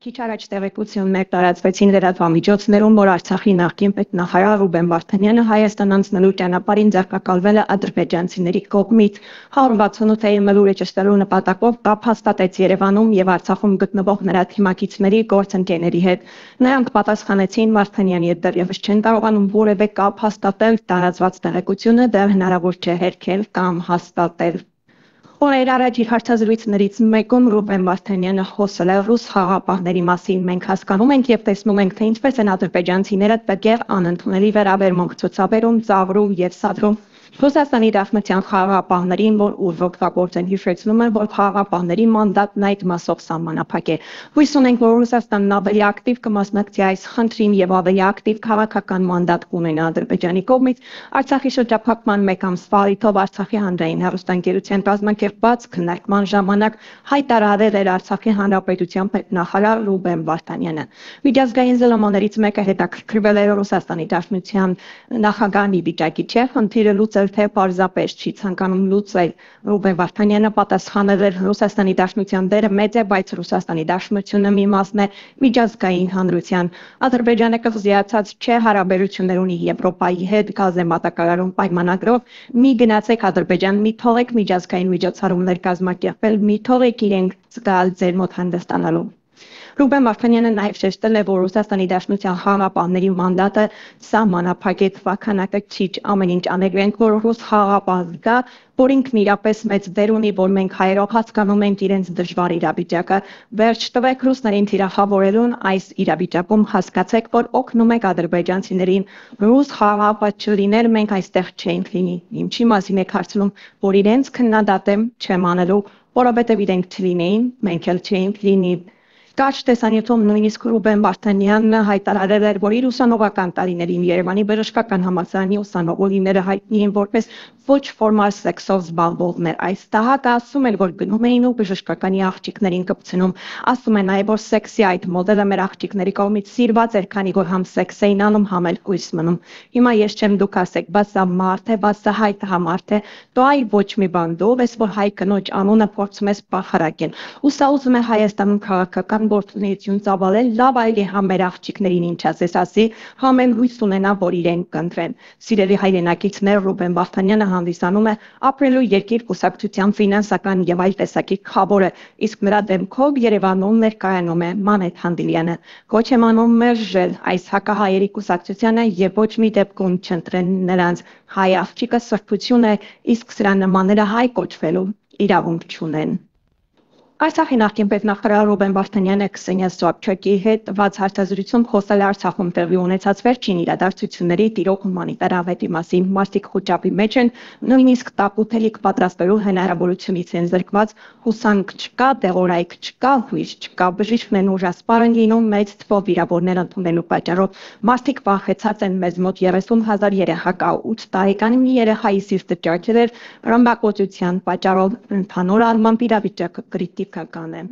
Քիչ առաջ տեղեկություններ տարածվեցին լրատվամիջոցներում, որ Արցախի նախկին պետնախարար Ռուբեն Վարդանյանը Հայաստան անցնելու ճանապարհին ձերբակալվել է ադրբեջանցիների կողմից։ 168-ի մլուրը ճշտելու նպատակով կապ հաստատեց Երևանում եւ Արցախում գտնվող նրա թիմակիցների գործընկերների հետ։ Նրանք պատասխանեցին Վարդանյանի հետ դեռևս չեն կարողանում որևէ կապ հաստատել, տարածված տեղեկությունը դեռ հնարավոր չէ հերքել կամ հաստատել։ Օրեր առաջ իր հարցազրույցներից մեկում Ռուբեն Վարդանյանը խոսել է ռուս խաղաղապահների մասին։ Մենք հասկանում ենք եւ տեսնում ենք, թե ինչպես են ադրբեջանցիները տգեղ անընդունելի վերաբերմունք ցուցաբերում, ծաղրում եւ սադրում Ռուսաստանի Դաշնության խաղաղապահներին, որ ուժ օգտագործեն, հիշեցնում են, որ խաղաղապահների մանդատն այդ մասով սահմանափակ է։ Հույս ունենք, որ Ռուսաստանն ավելի ակտիվ կմասնակցի այս խնդրին եւ ավելի ակտիվ քաղաքական մանդատ կունենա Ադրբեջանի կողմից։ Արցախի շրջափակման մեկ ամսվա առիթով Արցախի հանրային հեռուստաընկերության կազմակերպված քննարկման ժամանակ հայտարարել էր Արցախի հանրապետության պետնախարար Ռուբեն Վարդանյանը։ Միջազգային զլմ-ներից մեկը հետաքրքրվել է Ռուսաստանի Դաշնության նախագահի վիճակի չէ, խնդիրը լուծել թե պարզապես չի ցանկանում լուծել։ Ռուբեն Վարդանյանը պատասխանել էր Ռուսաստանի Դաշնության դերը մեծ է, բայց Ռուսաստանի Դաշնությունը մի մասն է միջազգային հանրության։ Ադրբեջանը կղզիացած չէ, հարաբերություններ ունի Եվրոպայի հետ, գազեմատակարարում պայմանագրով։ Մի գնացեք Ադրբեջան, մի թողեք միջազգային միջոցառումներ կազմակերպել, մի թողեք իրենք գալ ձեր մոտ հանդստանալու։ Ռուբեն Վարդանյանը նաև շեշտել է, որ Ռուսաստանի Դաշնության խաղաղապահների մանդատը սահմանափակ է, թվաքանակը քիչ, ամեն ինչ անել ենք, որ ռուս խաղաղապահ կա, որ ինքն իրապես մեծ դեր ունի, որ մենք հայերով հասկանում ենք իրենց դժվար իրավիճակը։ Վերջ տվեք ռուսներին թիրախավորելուն, այս իրավիճակում հասկացեք, որ օգնում եք ադրբեջանցիներին։ Ռուս խաղաղապահ չլիներ, մենք այստեղ չենք լինի։ Ինչի մասին եք հարցնում, որ իրենց քննադատեմ չեմ անելու, որովհետև իրենք չլինեին, մենք էլ չէինք լինի։ Կարճ տեսանյութում նույնիսկ Ռուբեն Վարդանյանը հայտարարել էր, որ իր ուսանողական տարիներին Երևանի բժշկական համալսարանի ուսանողուհիները հայտնի են որպես ոչ ֆորմալ սեքսով զբաղվողներ։ Այս տահակը ասում էր, որ գնում էին ու բժշկականի աղջիկներին կպցնում։ Ասում է նաև, որ սեքսի այդ մոդելը մեր աղջիկների կողմից սիրված էր, քանի որ համ սեքս էին անում, համ էլ կույս մնում։ Հիմա ես չեմ դուք ասեք, բա սա մարդ է, բա սա հայ տղամարդ է, դու այ ոչ մի բան, դու ես որ հայ կնոջ անունը փորձում ես պախարակել։ Ու սա ուզում է Հայաստանում քաղաքական գործունեություն ծավալել, լավ այլ է համ մեր աղջիկներին ինչ ասես ասի, համ էլ հույս ունենա, որ իրեն կընտրեն։ Սիրելի հայրենակիցներ, Ռուբեն Վարդանյանը հանդիսանում է ապրելու երկիր կուսակցության ֆինանսական եւ այլ տեսակի խաբորը, իսկ նրա դեմքով Երևանում ներկայանում է Մանեթ Հանդիլյանը։ Կոչ եմ անում մերժել այս հակահայերի կուսակցությանը եւ ոչ մի դեպքում չընտրեն նրանց։ Հայ աղջիկը սրբություն է, իսկ սրա նմանները հայ կոչվելու իրավունք չունեն։ Արցախի նախկին պետնախարար Ռուբեն Վարդանյանը Քսենիա Սոբչակի հետ տված հարցազրույցում խոսել է Արցախում տեղի ունեցած վերջին իրադարձությունների տիրող հումանիտար ավետի մասին։ Մարդիկ խոճապի մեջ են, նույնիսկ տապուտելիք պատրաստելու հնարավորությունից են զրկված, հուսանք չկա, դեղորայք չկա, հույս չկա, բժիշկն են ուժասպառ են լինում մեծ թվով վիրավորներ ընդունելու պատճառով։ Մարդիկ վախեցած են, մեզ մոտ 30,000 երեխա կա, 8 տարեկան մի երեխայի սիրտը ճարճել էր ռմբակոծության պատճառով, ընդհանուր առմամբ իրավիճակը կրիտիկական է։